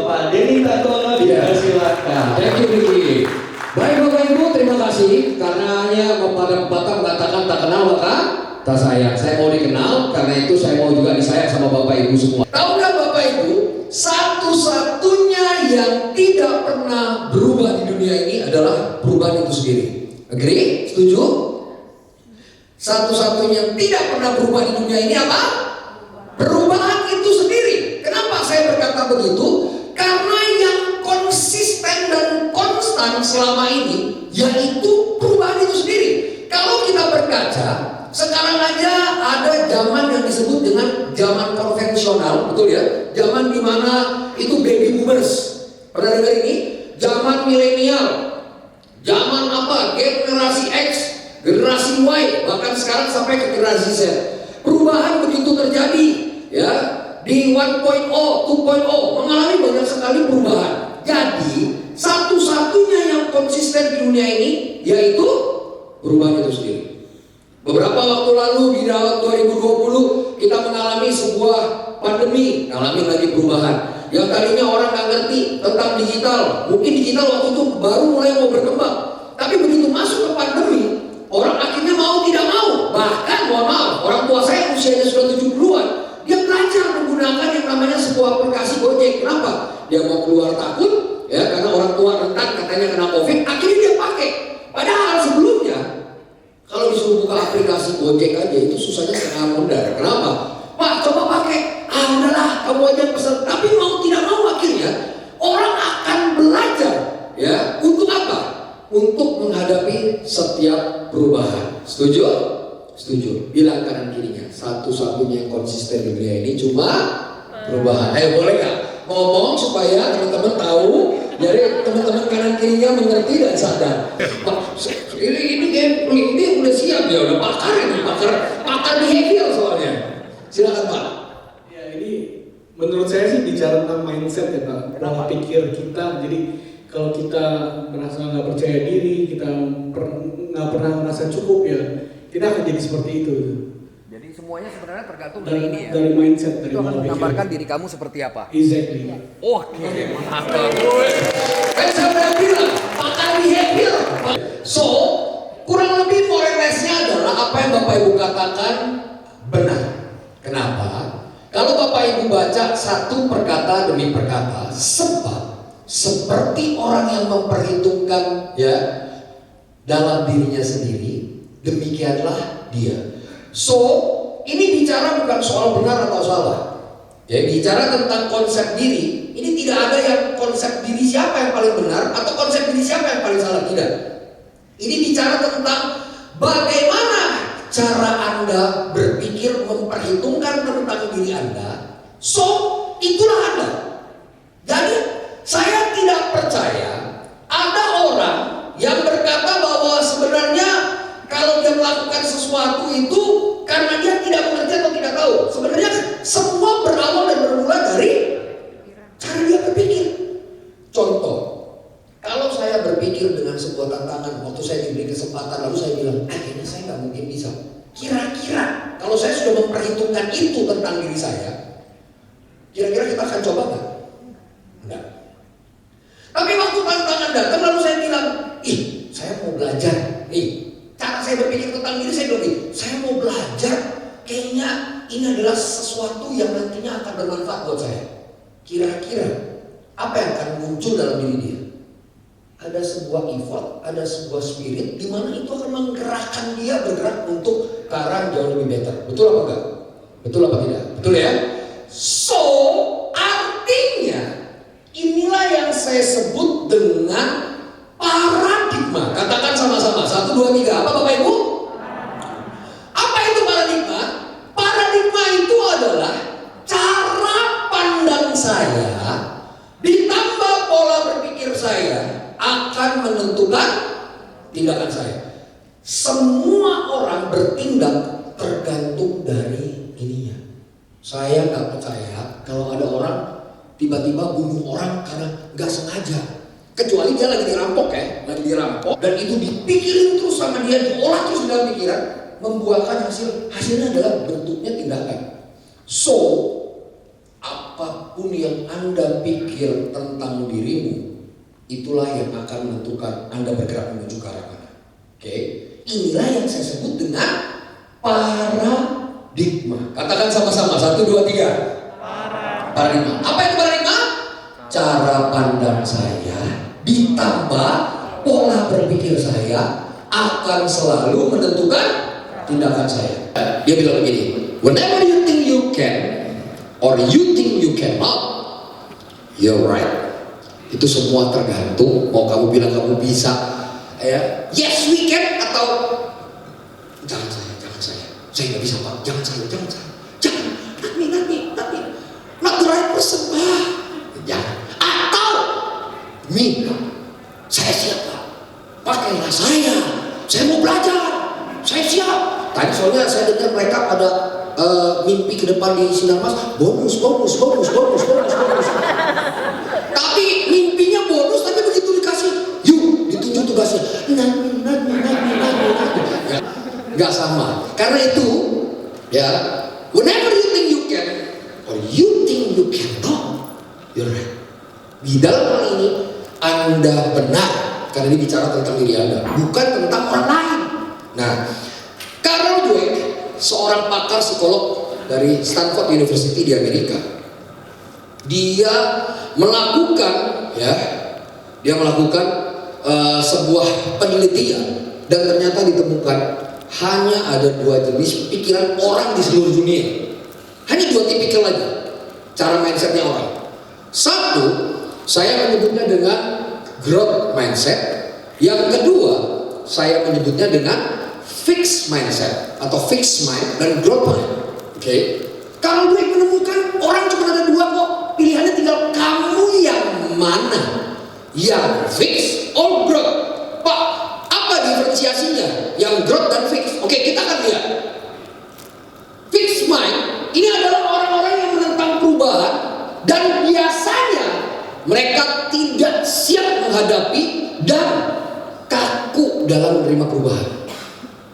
Bapak Denny Tatono, dipersilakan. Thank you, Ricky. Baik Bapak Ibu, terima kasih karena hanya pada pepatah mengatakan tak kenal maka tak sayang. Saya mau dikenal, karena itu saya mau juga disayang sama Bapak Ibu semua. Tahukah Bapak Ibu, satu-satunya yang tidak pernah berubah di dunia ini adalah perubahan itu sendiri. Agree? Setuju? Satu-satunya yang tidak pernah berubah di dunia ini apa? Perubahan itu sendiri. Kenapa saya berkata begitu? Karena yang konsisten dan konstan selama ini yaitu perubahan itu sendiri. Kalau kita berkaca, sekarang aja ada zaman yang disebut dengan zaman konvensional, betul ya? Zaman dimana itu baby boomers. Pernah dengar ini? Zaman milenial, zaman apa? Generasi X, generasi Y, bahkan sekarang sampai ke generasi Z. Perubahan begitu terjadi, ya. Di 1.0, 2.0 mengalami banyak sekali perubahan. Jadi satu-satunya yang konsisten di dunia ini yaitu perubahan itu sendiri. Beberapa waktu lalu di tahun 2020 kita mengalami sebuah pandemi, mengalami lagi perubahan. Yang tadinya orang nggak ngerti tentang digital, mungkin digital waktu itu baru mulai mau berkembang. Tapi begitu masuk ke pandemi, orang akhirnya mau tidak mau. Bahkan mohon maaf, orang tua saya usianya sudah 70-an, dia belajar menggunakan yang namanya sebuah aplikasi Gojek. Kenapa? Dia mau keluar takut, ya karena orang tua rentan katanya kena COVID. Akhirnya dia pakai. Padahal sebelumnya, kalau disuruh buka aplikasi Gojek aja itu susahnya setengah mondar. Kenapa? Pak, coba pakai. Udahlah, kamu aja pesan. Tapi mau tidak mau akhirnya orang akan belajar, ya untuk apa? Untuk menghadapi setiap perubahan. Setuju? Setuju. Bilang kanan kirinya, satu-satunya yang konsisten di dunia ini cuma perubahan. Ayo boleh nggak ngomong supaya teman-teman tahu, jadi teman-teman kanan kirinya mengerti dan sadar. Pak, ini udah siap ya, udah pakar ini, pakar behavior soalnya. Silakan Pak. Ya ini menurut saya sih bicara tentang mindset ya Pak, pola pikir kita. Jadi kalau kita merasa nggak percaya diri, kita nggak pernah merasa cukup ya, kita akan jadi seperti itu. Jadi semuanya sebenarnya tergantung dari ini ya. Dari mindset, dari itu akan pola pikir. menggambarkan diri kamu seperti apa. Exactly. Oke, mantap. Saya udah bilang pakar behavior. So kurang lebih moralesnya adalah apa yang Bapak Ibu katakan benar. Kenapa? Kalau Bapak Ibu baca satu perkata demi perkata, sebab seperti orang yang memperhitungkan ya dalam dirinya sendiri, demikianlah dia. So ini bicara bukan soal benar atau salah. Ya, bicara tentang konsep diri. Ini tidak ada yang konsep diri siapa yang paling benar atau konsep diri siapa yang paling salah, tidak. Ini bicara tentang bagaimana cara Anda berpikir, memperhitungkan tentang diri Anda. So itulah Anda. Jadi saya tidak percaya ada orang yang berkata bahwa sebenarnya kalau dia melakukan sesuatu itu karena dia tidak mengerti atau tidak tahu. Sebenarnya semua berawal dan bermula dari cara dia berpikir. Contoh, kalau saya berpikir dengan sebuah tantangan, waktu saya diberi kesempatan lalu saya bilang, kayaknya saya nggak mungkin bisa. Kira-kira kalau saya sudah memperhitungkan itu tentang diri saya, kira-kira kita akan coba nggak? Enggak. Tapi waktu tantangan datang lalu saya bilang, saya mau belajar. Cara saya berpikir tentang diri saya bilang, saya mau belajar. Kayaknya ini adalah sesuatu yang nantinya akan bermanfaat buat saya. Kira-kira apa yang akan muncul dalam diri dia? Ada sebuah effort, ada sebuah spirit di mana itu akan menggerakkan dia bergerak untuk ke arah jauh lebih better. Betul apa enggak? Betul apa tidak? Betul ya? So, artinya inilah yang saya sebut dengan paradigma. Katakan sama-sama. 1, 2, 3. Apa Bapak Ibu? Apa itu paradigma? Paradigma itu adalah cara pandang saya ditambah pola berpikir saya akan menentukan tindakan saya. Semua orang bertindak tergantung dari ininya. Saya nggak percaya kalau ada orang tiba-tiba bunuh orang karena nggak sengaja. Kecuali dia lagi dirampok ya, lagi dirampok dan itu dipikirin terus sama dia, diolah terus dalam pikiran, membuahkan hasilnya adalah bentuknya tindakan. So, apapun apapun yang Anda pikir tentang dirimu, itulah yang akan menentukan Anda bergerak menuju ke arah mana. Oke, inilah yang saya sebut dengan paradigma. Katakan sama-sama, 1, 2, 3. Paradigma. Apa itu paradigma? Cara pandang saya ditambah pola berpikir saya akan selalu menentukan tindakan saya. Dia bilang begini, whenever you think you can or you think you cannot, you're right. Itu semua tergantung mau kamu bilang kamu bisa, ya, yes we can, atau jangan saya nggak bisa Pak, jangan, not me, not the right person, jangan, atau me, saya siap Pak, pakailah saya mau belajar, saya siap. Tadi soalnya saya dengar mereka ada mimpi ke depan di Sinar Mas, bonus. Tapi mimpinya bonus, tapi begitu dikasih, yuk ditunjuk tugasnya, nggak sama. Karena itu, ya, whenever you think you can or you think you cannot, you're right. Di dalam hal ini Anda benar, karena ini bicara tentang diri Anda, bukan tentang orang lain. Nah, Carol Dweck, seorang pakar psikolog dari Stanford University di Amerika, dia melakukan sebuah penelitian dan ternyata ditemukan hanya ada 2 jenis pikiran orang di seluruh dunia. Hanya 2 tipikal lagi cara mindsetnya orang. Satu, saya menyebutnya dengan growth mindset. Yang kedua, saya menyebutnya dengan fixed mindset atau fixed mind dan growth mind. Oke. Kalau gue menemukan orang cuma ada 2 kok, pilihannya tinggal kamu yang mana, yang fix or growth. Pak, apa diferensiasinya yang growth dan fix? Oke, kita akan lihat. Fixed mind ini adalah orang-orang yang menentang perubahan dan biasanya mereka tidak siap menghadapi dan kaku dalam menerima perubahan.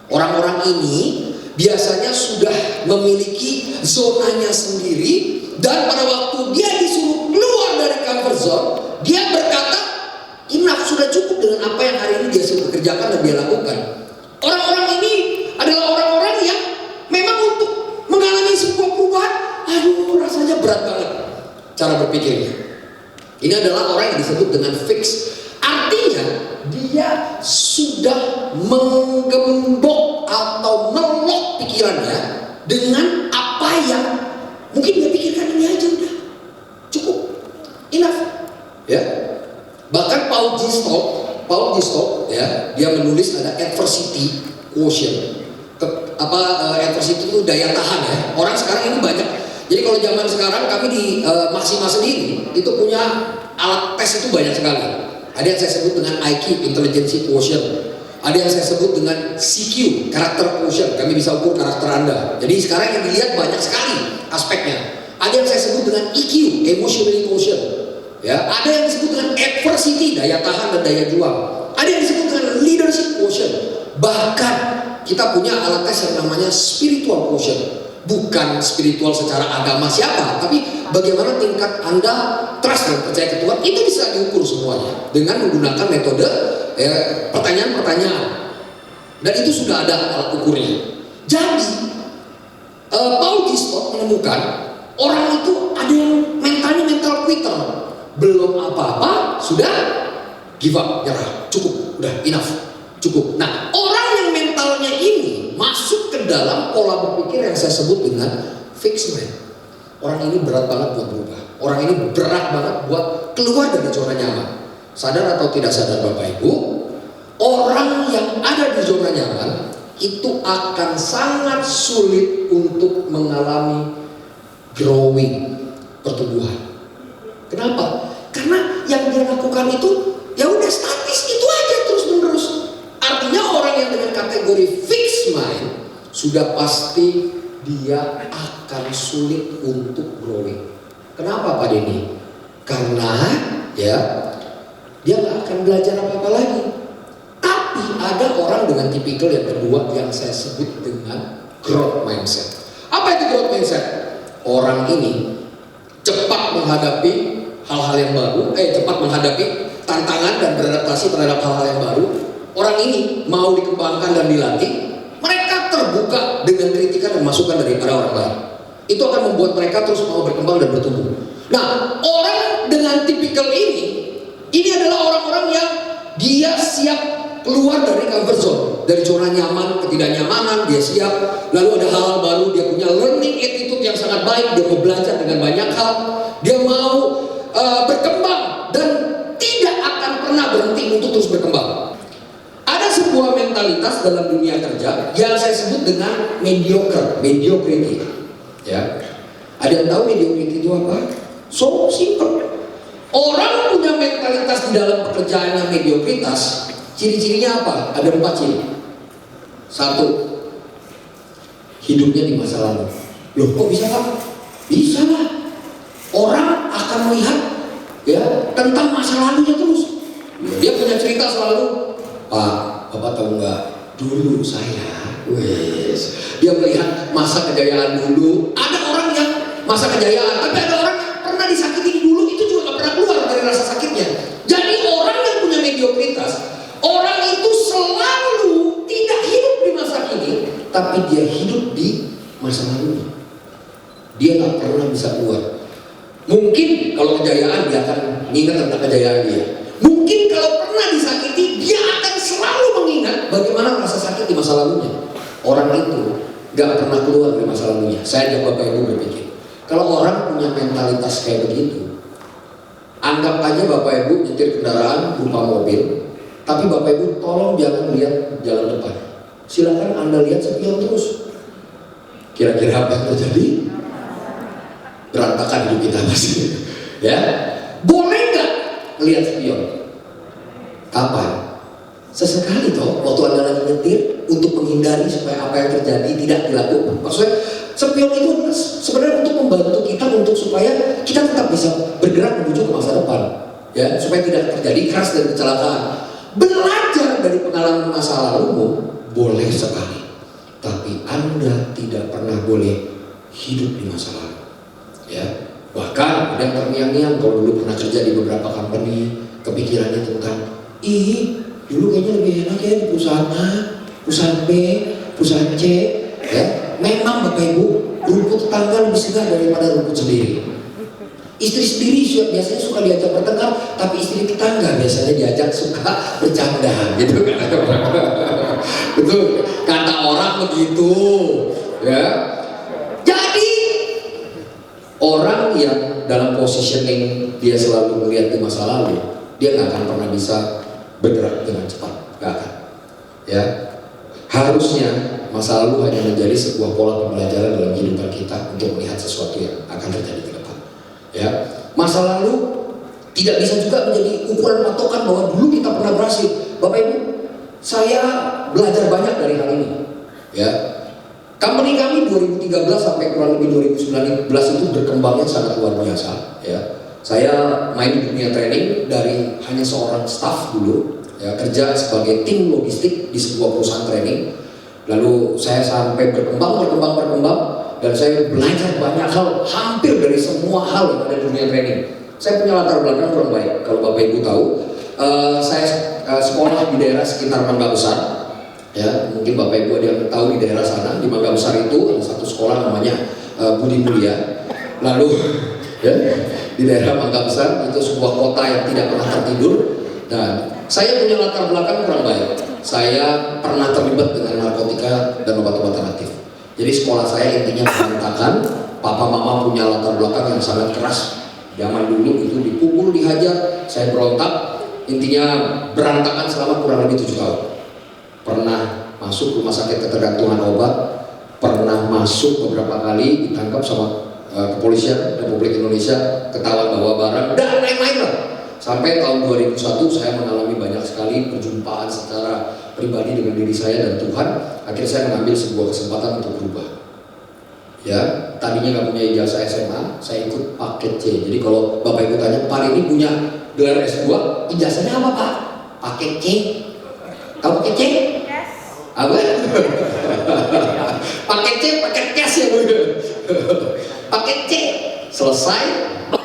Orang-orang ini biasanya sudah memiliki zonanya sendiri, dan pada waktu dia disuruh keluar dari comfort zone, dia berkata, enough, sudah cukup dengan apa yang hari ini dia sudah kerjakan dan dia lakukan. Orang-orang ini adalah orang-orang yang memang untuk mengalami sebuah perubahan, aduh rasanya berat banget cara berpikirnya. Ini adalah orang yang disebut dengan fix. Artinya dia sudah menggembok atau melok pikirannya dengan apa yang mungkin dia pikirkan, ini aja udah cukup, enough, ya. Bahkan Paul Gistow, ya, dia menulis ada adversity quotient. Adversity itu daya tahan, ya. Orang sekarang ini banyak. Jadi kalau zaman sekarang kami di Maxima sendiri itu punya alat tes itu banyak sekali. Ada yang saya sebut dengan IQ, intelligence quotient. Ada yang saya sebut dengan CQ, karakter quotient. Kami bisa ukur karakter Anda. Jadi sekarang yang dilihat banyak sekali aspeknya. Ada yang saya sebut dengan EQ, emotional quotient. Ya, ada yang disebut dengan adversity, daya tahan dan daya juang. Ada yang disebut dengan leadership quotient. Bahkan kita punya alat tes yang namanya spiritual quotient. Bukan spiritual secara agama siapa, tapi bagaimana tingkat Anda trust dan percaya ke Tuhan, itu bisa diukur semuanya dengan menggunakan metode pertanyaan-pertanyaan, dan itu sudah ada alat ukurnya. Jadi Paul Gistow menemukan orang itu ada yang mentalnya mental quitter, belum apa-apa sudah give up, nyerah, cukup, udah enough, cukup. Nah, orang yang mentalnya ini masuk ke dalam pola berpikir yang saya sebut dengan fixed mind. Orang ini berat banget buat berubah. Orang ini berat banget buat keluar dari zona nyaman. Sadar atau tidak sadar Bapak Ibu, orang yang ada di zona nyaman itu akan sangat sulit untuk mengalami growing, pertumbuhan. Kenapa? Karena yang dia lakukan itu ya udah statis, itu aja terus menerus. Artinya orang yang dengan kategori fixed mind sudah pasti dia akan sulit untuk growing. Kenapa Pak Denny? Karena ya dia nggak akan belajar apa-apa lagi. Tapi ada orang dengan tipikal yang kedua yang saya sebut dengan growth mindset. Apa itu growth mindset? Orang ini cepat menghadapi hal-hal yang baru, cepat menghadapi tantangan dan beradaptasi terhadap hal-hal yang baru. Orang ini mau dikembangkan dan dilatih, mereka terbuka dengan kritikan dan masukan daripada orang lain. Itu akan membuat mereka terus mau berkembang dan bertumbuh. Nah, orang dengan tipikal ini adalah orang-orang yang dia siap keluar dari comfort zone, dari zona nyaman, ketidaknyamanan, dia siap. Lalu ada hal-hal baru, dia punya learning attitude yang sangat baik, dia mau belajar dengan banyak hal, dia mau berkembang dan tidak akan pernah berhenti untuk terus berkembang. Ada sebuah mentalitas dalam dunia kerja yang saya sebut dengan mediocrity. Ya, ada yang tahu mediocrity itu apa? So simple. Orang punya mentalitas di dalam pekerjaan yang mediokritas, ciri-cirinya apa? Ada 4 ciri. 1, hidupnya di masa lalu. Loh, kok bisa Pak? Bisa lah. Orang akan melihat ya tentang masa lalunya terus. Dia punya cerita selalu. Pak, Bapak tahu nggak? Dulu saya, dia melihat masa kejayaan dulu. Ada orang yang masa kejayaan, tapi ada orang yang pernah disakiti dulu, itu juga nggak pernah keluar dari rasa sakitnya. Jadi orang yang punya mediokritas, orang itu selalu tidak hidup di masa kini, tapi dia hidup di masa lalu. Dia nggak pernah bisa keluar. Mungkin kalau kejayaan dia akan mengingat tentang kejayaan dia. Mungkin kalau pernah disakiti, dia akan selalu mengingat bagaimana rasa sakit di masa lalunya. Orang itu gak pernah keluar dari masa lalunya. Saya dan Bapak Ibu berpikir, kalau orang punya mentalitas kayak begitu, anggap aja Bapak Ibu nyetir kendaraan berupa mobil, tapi Bapak Ibu tolong jangan lihat jalan depan. Silakan Anda lihat spion terus. Kira-kira apa yang terjadi? Berantakan hidup kita pasti. Ya, boleh nggak lihat spion? Kapan? Sesekali toh, waktu Anda lagi nyetir untuk menghindari supaya apa yang terjadi tidak dilakukan. Maksudnya spion itu sebenarnya untuk membantu kita untuk supaya kita tetap bisa bergerak menuju ke masa depan, ya, supaya tidak terjadi crash dan kecelakaan. Belajar dari pengalaman masa lalumu boleh sekali, tapi Anda tidak pernah boleh hidup di masa lalu. Ya, bahkan ada terngiang-ngiang kalau dulu pernah kerja di beberapa company, kepikirannya tentang dulu kayaknya lebih enak ya di perusahaan A, perusahaan B, perusahaan C. Ya, memang Bapak Ibu, rumput tetangga lebih segar daripada rumput sendiri. Istri sendiri biasanya suka diajak bertengkar, tapi istri tetangga biasanya diajak suka bercanda, gitu kan? Betul, kata orang begitu, ya. Jadi orang yang dalam positioning dia selalu melihat di masa lalu, dia nggak akan pernah bisa bergerak dengan cepat, nggak akan. Ya, harusnya masa lalu hanya menjadi sebuah pola pembelajaran dalam kehidupan kita untuk melihat sesuatu yang akan terjadi ke depan. Ya, masa lalu tidak bisa juga menjadi ukuran patokan bahwa dulu kita pernah berhasil. Bapak Ibu, saya belajar banyak dari hal ini. Ya, company kami 2013 sampai kurang lebih 2019 itu berkembangnya sangat luar biasa. Ya, saya main di dunia training dari hanya seorang staff dulu, ya, kerja sebagai tim logistik di sebuah perusahaan training. Lalu saya sampai berkembang dan saya belajar banyak hal, hampir dari semua hal yang ada di dunia training. Saya punya latar belakang kurang baik, kalau Bapak Ibu tahu. Saya sekolah di daerah sekitar Mangga Besar. Ya, mungkin Bapak Ibu ada yang tahu di daerah sana. Di Mangga Besar itu ada satu sekolah namanya Budi Mulia. Lalu ya, di daerah Mangga Besar itu sebuah kota yang tidak pernah tertidur. Dan saya punya latar belakang kurang baik. Saya pernah terlibat dengan narkotika dan obat-obatan aktif. Jadi sekolah saya intinya berantakan. Papa mama punya latar belakang yang sangat keras. Zaman dulu itu dipukul, dihajar. Saya berontak. Intinya berantakan selama kurang lebih 7 tahun. Pernah masuk rumah sakit ketergantungan obat. Pernah masuk beberapa kali ditangkap sama kepolisian Republik Indonesia, ketahuan bawa barang dan lain-lain lah. Sampai tahun 2001 saya mengalami banyak sekali perjumpaan secara pribadi dengan diri saya dan Tuhan. Akhirnya saya mengambil sebuah kesempatan untuk berubah. Ya, tadinya nggak punya ijazah SMA, saya ikut paket C. Jadi kalau Bapak Ibu tanya, Pak ini punya gelar S2, ijazahnya apa Pak? Paket C. Tahu paket C? Yes. Apa? Paket C, paket cash ya Bu. Paket C. Selesai,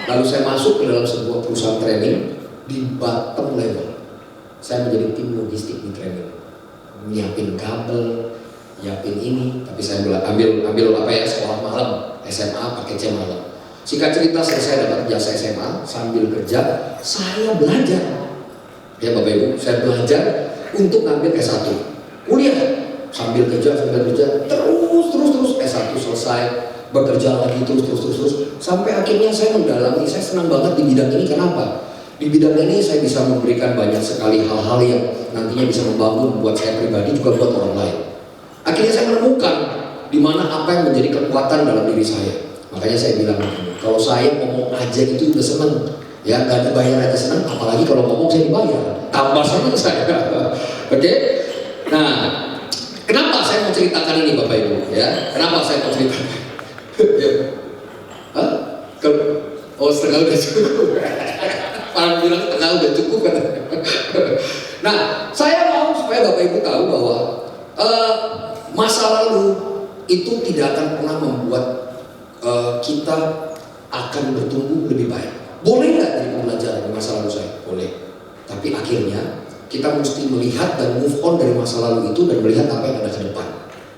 lalu saya masuk ke dalam sebuah perusahaan training di bottom level. Saya menjadi tim logistik di training, nyiapin kabel, nyiapin ini. Tapi saya ambil apa ya, sekolah malam, SMA pakai C malam. Singkat cerita, saya dapat jasa SMA sambil kerja, saya belajar. Ya Bapak Ibu, saya belajar untuk ngambil S1, kuliah sambil kerja terus S1 selesai, bekerja lagi terus sampai akhirnya saya mendalami. Saya senang banget di bidang ini. Kenapa? Di bidang ini saya bisa memberikan banyak sekali hal-hal yang nantinya bisa membangun buat saya pribadi juga buat orang lain. Akhirnya saya menemukan di mana apa yang menjadi kekuatan dalam diri saya. Makanya saya bilang begini, kalau saya ngomong aja itu udah seneng, ya gak dibayar aja seneng, apalagi kalau ngomong saya dibayar, tambah seneng saya. Oke? Nah, kenapa saya mau ceritakan ini Bapak Ibu? Ya, kenapa saya mau ceritakan? Hah? Oh, setengah udah cukup. Orang bilang setengah udah cukup kan? Nah, saya mau supaya Bapak Ibu tahu bahwa masa lalu itu tidak akan pernah membuat kita akan bertumbuh lebih baik. Boleh nggak dari pembelajaran di masa lalu saya? Boleh. Tapi akhirnya kita mesti melihat dan move on dari masa lalu itu dan melihat apa yang ada ke depan.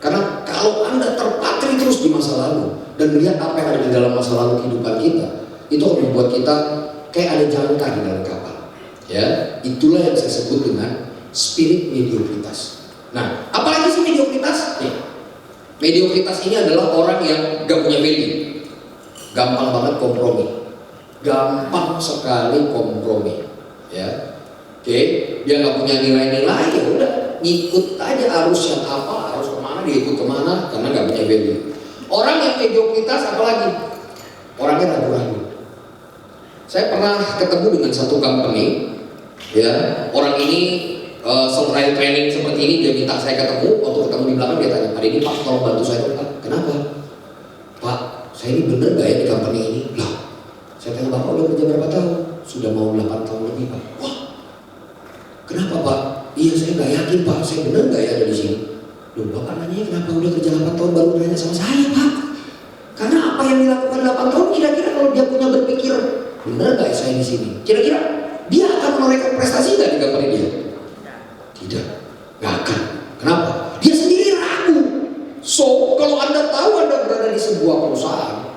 Karena kalau Anda terpatri terus di masa lalu dan melihat apa yang ada di dalam masa lalu kehidupan kita, itu akan membuat kita kayak ada jangka di dalam kapal. Ya, itulah yang saya sebut dengan spirit mediokritas. Nah, apalagi sih mediokritas? Nih, mediokritas ini adalah orang yang gak punya value, gampang banget kompromi, gampang sekali kompromi. Ya, oke, dia nggak punya nilai-nilai, ya udah ngikut aja arus yang apa, arus kemana dia ikut kemana karena nggak punya value. Orang yang mediokritas apalagi? Orangnya ragu-ragu. Saya pernah ketemu dengan satu company, ya, orang ini setelah training seperti ini dia minta saya ketemu. Waktu ketemu di belakang dia tanya, "Pak ini Pak, tolong bantu saya dong Pak." "Kenapa?" "Pak, saya ini bener nggak ya di company ini?" "Lah, saya tanya Bapak udah kerja berapa tahun?" "Sudah mau 8 tahun lebih Pak." "Wah, kenapa Pak?" "Iya saya nggak yakin Pak, saya bener nggak ya ada di sini." "Loh Bapak nanya kenapa udah kerja 8 tahun baru nanya sama saya Pak?" Karena apa yang dilakukan 8 tahun kira-kira kalau dia punya berpikir bener nggak ya saya di sini, kira-kira dia akan menorehkan prestasi nggak di company dia? Tidak, nggak akan. Kenapa? Dia sendiri ragu. So, kalau Anda tahu Anda berada di sebuah perusahaan,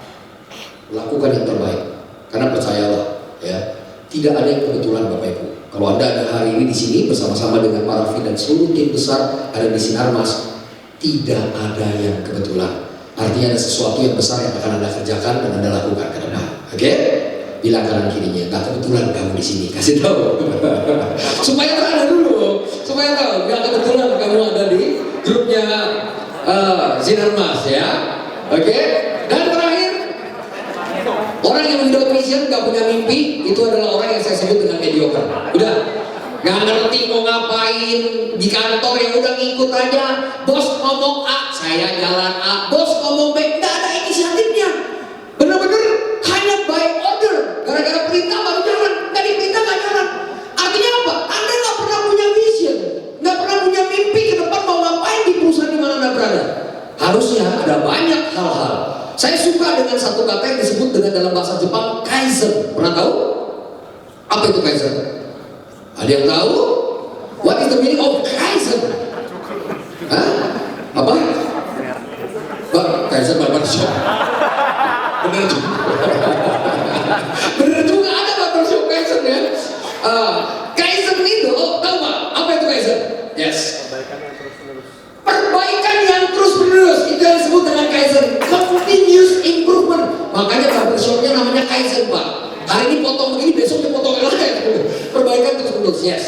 lakukan yang terbaik. Karena percayalah, ya, tidak ada yang kebetulan Bapak Ibu. Kalau Anda ada hari ini di sini bersama-sama dengan Pak Raffi dan seluruh tim besar ada di Sinarmas, tidak ada yang kebetulan. Artinya ada sesuatu yang besar yang akan Anda kerjakan dan Anda lakukan ke depan. Oke? Bilang kanan kirinya, nggak kebetulan kamu di sini, kasih tahu. Supaya terada dulu, supaya tahu nggak kebetulan kamu ada di grupnya Sinarmas, ya. Oke? Dan terakhir, orang yang without vision, nggak punya mimpi, itu adalah orang yang saya sebut dengan mediocre. Udah, nggak ngerti mau ngapain di kantor, ya udah ngikut aja. Bos ngomong A, saya jalan A. Bos ngomong B, nggak ada inisiatifnya. Bener-bener hanya by order. Gara-gara perintah baru jalan, nggak diperintah nggak jalan. Artinya apa? Anda nggak pernah punya vision, nggak pernah punya mimpi ke depan mau ngapain di perusahaan di mana Anda berada. Harusnya ada banyak hal-hal. Saya suka dengan satu kata yang disebut dengan dalam bahasa Jepang kaizen. Pernah tahu? Apa itu kaizen? Ada yang tahu? What is the meaning of kaizen? Hah? Apa? Kaizen barbershop. Bener juga. Bener juga ada barbershop kaizen ya. Kaizen itu, tahu Pak? Apa itu kaizen? Yes. Perbaikan yang terus-menerus, itu yang disebut dengan kaizen. Continuous improvement. Makanya barbershopnya namanya kaizen Pak. Hari ini potong begini, besok dia potong yang lain. Perbaikan terus-menerus, yes.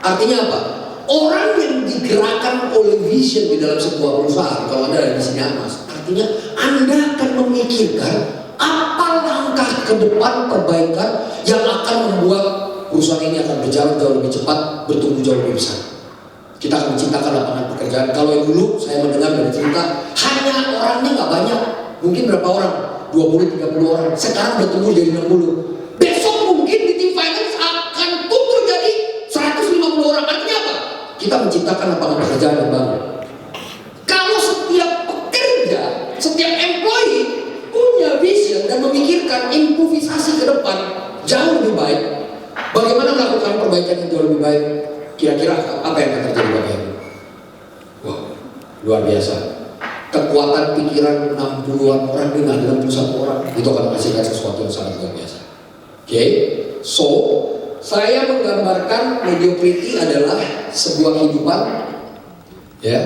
Artinya apa? Orang yang digerakkan oleh vision di dalam sebuah perusahaan, kalau Anda ada di sini Mas, artinya Anda akan memikirkan apa langkah ke depan perbaikan yang akan membuat perusahaan ini akan berjalan jauh lebih cepat, bertumbuh jauh lebih besar. Kita akan menciptakan lapangan pekerjaan. Kalau yang dulu saya mendengar dari cerita, hanya orangnya nggak banyak, mungkin berapa orang? 20-30 orang. Sekarang bertumbuh jadi 60. Besok mungkin di tim finance akan tumbuh jadi 150 orang. Artinya apa? Kita menciptakan lapangan pekerjaan yang baru. Kalau setiap pekerja, setiap employee punya vision dan memikir melakukan improvisasi ke depan jauh lebih baik. Bagaimana melakukan perbaikan yang jauh lebih baik? Kira-kira apa yang akan terjadi Bapak Ibu? Wah, luar biasa. Kekuatan pikiran 60-an orang dengan 61 orang itu akan menghasilkan sesuatu yang sangat luar biasa. Oke, so saya menggambarkan mediocrity adalah sebuah kehidupan, ya.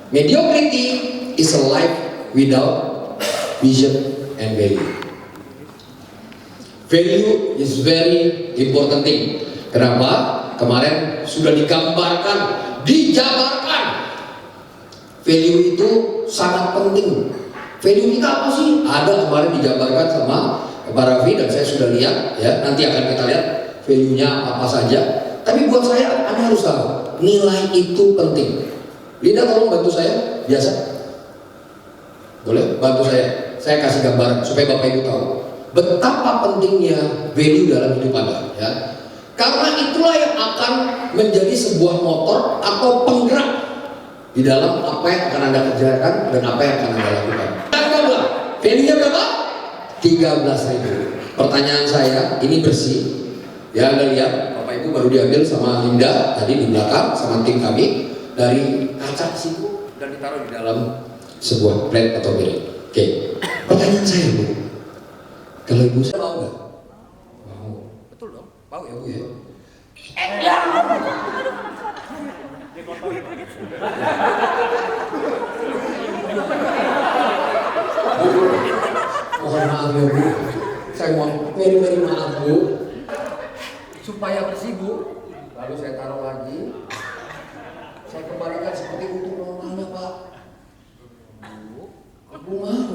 Mediocrity is a life without vision and value. Value is very important thing. Kenapa? Kemarin sudah digambarkan, dijabarkan. Value itu sangat penting. Value kita apa sih? Ada kemarin dijabarkan sama Pak Raffi dan saya sudah lihat, ya. Nanti akan kita lihat value-nya apa saja. Tapi buat saya, Anda harus tahu nilai itu penting. Linda, tolong bantu saya, biasa. Boleh bantu saya? Saya kasih gambaran supaya Bapak Ibu tahu betapa pentingnya value dalam hidup Anda, ya. Karena itulah yang akan menjadi sebuah motor atau penggerak di dalam apa yang akan Anda kerjakan dan apa yang akan Anda lakukan. Value-nya berapa? 13.000. Pertanyaan saya, ini bersih. Ya, Anda lihat, Bapak Ibu baru diambil sama Linda tadi di belakang sama tim kami dari kaca situ dan ditaruh di dalam sebuah plate atau piring. Oke. Pertanyaan saya, Bu. Kalau Ibu saya mau nggak? Mau. Betul dong. Mau ya, Bu Ya. Mohon maaf ya Bu, saya mohon very maaf Bu. Supaya bersih, Bu. Lalu saya taruh lagi. Saya kembalikan seperti untuk normalnya Pak. Bu mau.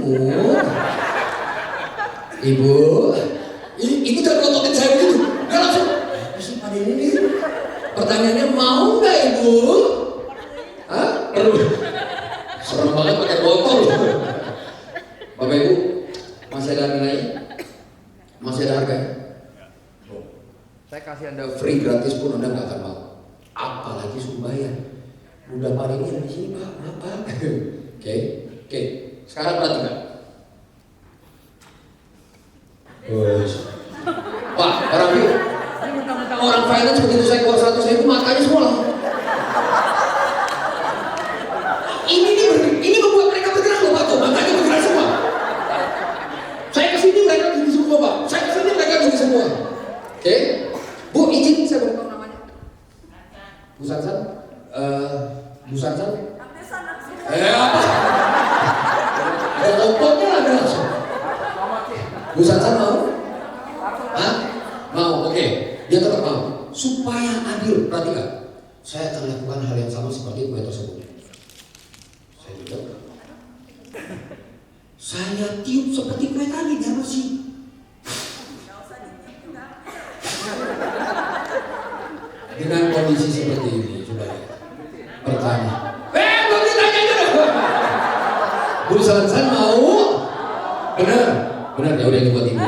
Ibu, ibu jangan ngototin saya begitu. Dia langsung, si Pak Denny nih. Pertanyaannya mau nggak Ibu? Hah? Perlu. Serem banget pakai botol. Bapak Ibu, masih ada nilainya? Masih ada harganya? Saya kasih Anda Free gratis pun Anda nggak akan mau. Apalagi suruh bayar. Udah Pak Denny ada di sini Pak, kenapa? Oke. Sekarang perhatikan. Pak, orang finance begitu saya keluar 100.000 matanya semua. Ini membuat mereka bergerak loh Pak, tuh matanya bergerak semua. Saya kesini mereka gini semua Pak, saya kesini mereka gini semua. Oke, Bu izin saya boleh tahu namanya? Bu Sansan? Bu Sansan? Apa? Ada kompotnya ada langsung. Bu Sansan mau? Hah? Mau, oke. Dia tetap mau. Supaya adil, perhatikan. Saya akan lakukan hal yang sama seperti kue tersebut. Saya juga. Saya tiup seperti kue tadi, dia masih. Dengan kondisi seperti ini, coba ya. Bertanya. Belum ditanya dulu. Bu Sansan mau? Benar ya udah ini buat Ibu.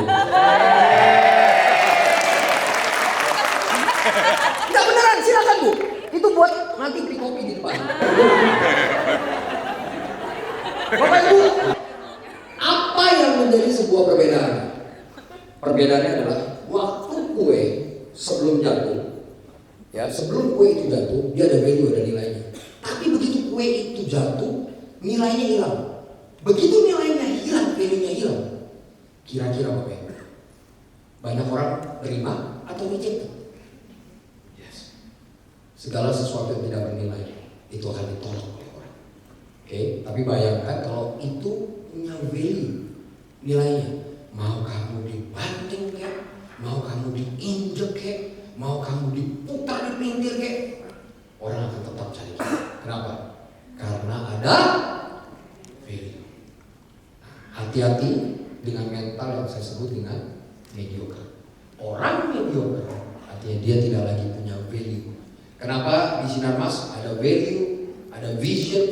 Tidak beneran, silakan Bu. Itu buat nanti beli kopi di depan. Bapak Ibu, apa yang menjadi sebuah perbedaan? Perbedaannya adalah waktu kue sebelum jatuh, ya sebelum kue itu jatuh dia ada value, ada nilainya. Tapi begitu kue itu jatuh, nilainya hilang. Begitu nilainya hilang, value-nya hilang. Kira-kira Bapak Ibu, banyak orang terima atau reject? Yes. Segala sesuatu yang tidak bernilai itu akan ditolak oleh orang. Oke, tapi bayangkan kalau itu punya value, nilainya. Mau kamu dibanting kek, mau kamu diinjek kek, mau kamu diputar di pinggir kek, orang akan tetap cari kita. Kenapa? Karena ada value. Hati-hati dengan mental yang saya sebut dengan mediocre. Orang mediocre artinya dia tidak lagi punya value. Kenapa di Sinar Mas ada value, ada vision,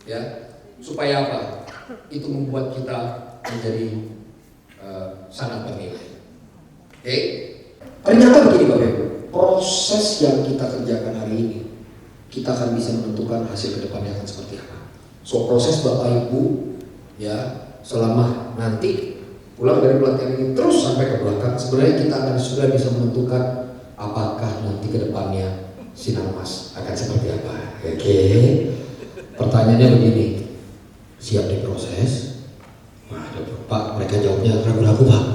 ya supaya apa? Itu membuat kita menjadi sangat bernilai. Oke? Ternyata begini Bapak Ibu, proses yang kita kerjakan hari ini, kita akan bisa menentukan hasil kedepannya akan seperti apa. So proses Bapak Ibu, ya selama nanti pulang dari pelatihan ini terus sampai ke belakang, sebenarnya kita akan sudah bisa menentukan apakah nanti ke depannya Sinarmas akan seperti apa. Oke. Pertanyaannya begini, siap diproses? Wah, Pak, mereka jawabnya ragu-ragu, Pak.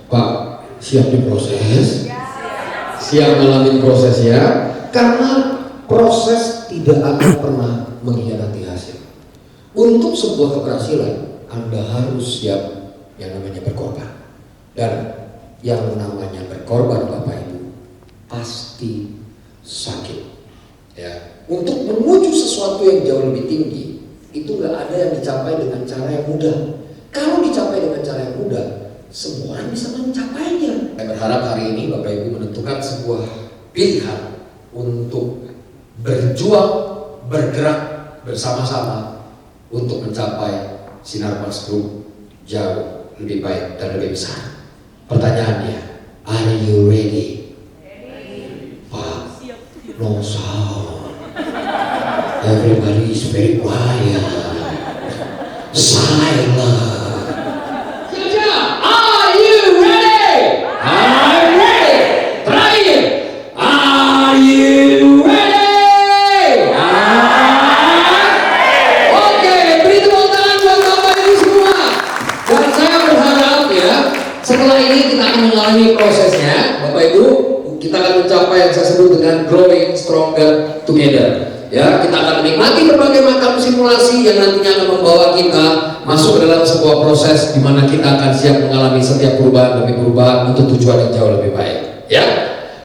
Pak, siap diproses? Siap ngalamin proses ya? Karena proses tidak akan pernah mengkhianati hasil. Untuk sebuah keberhasilan, Anda harus siap yang namanya berkorban. Dan yang namanya berkorban, Bapak Ibu, pasti sakit. Ya, untuk menuju sesuatu yang jauh lebih tinggi, itu nggak ada yang dicapai dengan cara yang mudah. Kalau dicapai dengan cara yang mudah, semua orang bisa mencapainya. Saya berharap hari ini Bapak Ibu menentukan sebuah pilihan untuk berjuang, bergerak bersama-sama untuk mencapai Sinarmas Group jauh lebih baik dan lebih besar. Pertanyaannya, are you ready? Pak, no sound. Everybody is very quiet. Silent. Are you ready? I'm ready. Terakhir, are you ready? Oke, beri tepuk tangan buat Bapak Ibu semua. Dan saya berharap ya, setelah ini kita akan mengalami prosesnya, Bapak Ibu, kita akan mencapai yang saya sebut dengan growing stronger together. Ya, kita akan menikmati berbagai macam simulasi yang nantinya akan membawa kita masuk ke dalam sebuah proses di mana kita akan siap mengalami setiap perubahan demi perubahan untuk tujuan yang jauh lebih baik. Ya.